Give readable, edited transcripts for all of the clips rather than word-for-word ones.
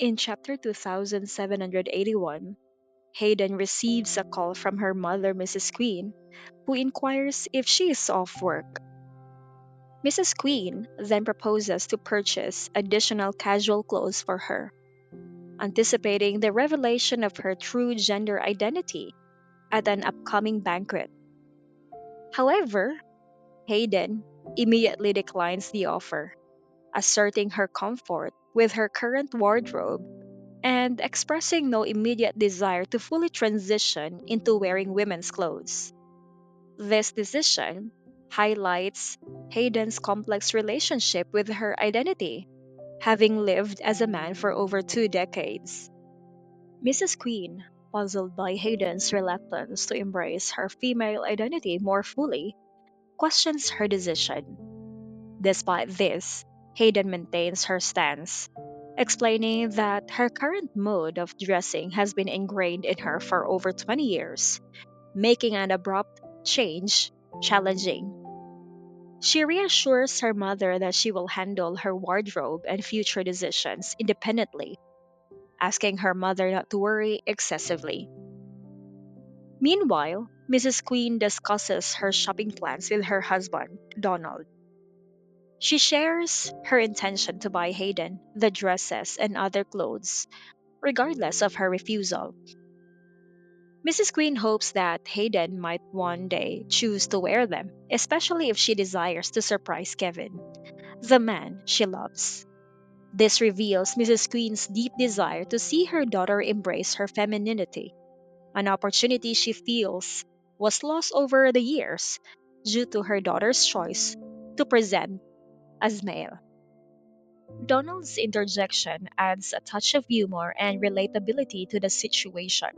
In chapter 2781, Hayden receives a call from her mother, Mrs. Queen, who inquires if she is off work. Mrs. Queen then proposes to purchase additional casual clothes for her, anticipating the revelation of her true gender identity at an upcoming banquet. However, Hayden immediately declines the offer, asserting her comfort with her current wardrobe and expressing no immediate desire to fully transition into wearing women's clothes. This decision highlights Hayden's complex relationship with her identity, having lived as a man for over 2 decades. Mrs. Queen, puzzled by Hayden's reluctance to embrace her female identity more fully, questions her decision. Despite this, Hayden maintains her stance, explaining that her current mode of dressing has been ingrained in her for over 20 years, making an abrupt change challenging. She reassures her mother that she will handle her wardrobe and future decisions independently, asking her mother not to worry excessively. Meanwhile, Mrs. Queen discusses her shopping plans with her husband, Donald. She shares her intention to buy Hayden the dresses and other clothes, regardless of her refusal. Mrs. Queen hopes that Hayden might one day choose to wear them, especially if she desires to surprise Kevin, the man she loves. This reveals Mrs. Queen's deep desire to see her daughter embrace her femininity, an opportunity she feels was lost over the years due to her daughter's choice to present as male. Donald's interjection adds a touch of humor and relatability to the situation,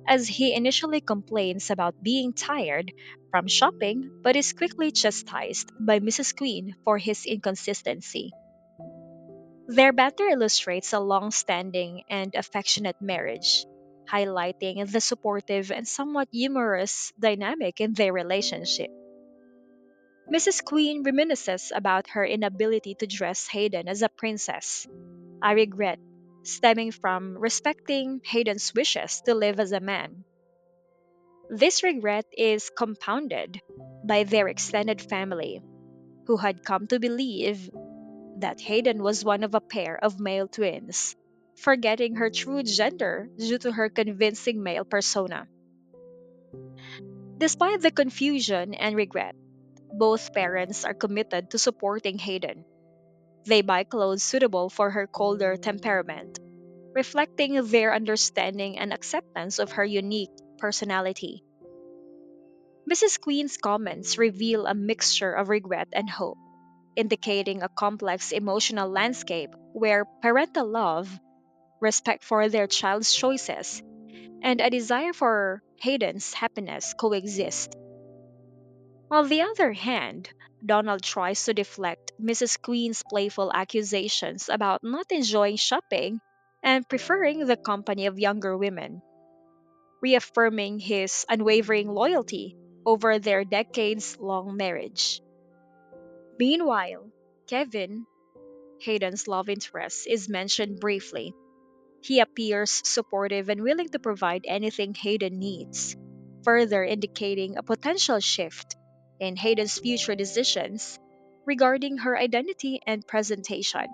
as he initially complains about being tired from shopping but is quickly chastised by Mrs. Queen for his inconsistency. Their banter illustrates a long standing and affectionate marriage, highlighting the supportive and somewhat humorous dynamic in their relationship. Mrs. Queen reminisces about her inability to dress Hayden as a princess, a regret stemming from respecting Hayden's wishes to live as a man. This regret is compounded by their extended family, who had come to believe that Hayden was one of a pair of male twins, forgetting her true gender due to her convincing male persona. Despite the confusion and regret, both parents are committed to supporting Hayden. They buy clothes suitable for her colder temperament, reflecting their understanding and acceptance of her unique personality. Mrs. Queen's comments reveal a mixture of regret and hope, indicating a complex emotional landscape where parental love, respect for their child's choices, and a desire for Hayden's happiness coexist. On the other hand, Donald tries to deflect Mrs. Queen's playful accusations about not enjoying shopping and preferring the company of younger women, reaffirming his unwavering loyalty over their decades long marriage. Meanwhile, Kevin, Hayden's love interest, is mentioned briefly. He appears supportive and willing to provide anything Hayden needs, further indicating a potential shift in Hayden's future decisions regarding her identity and presentation.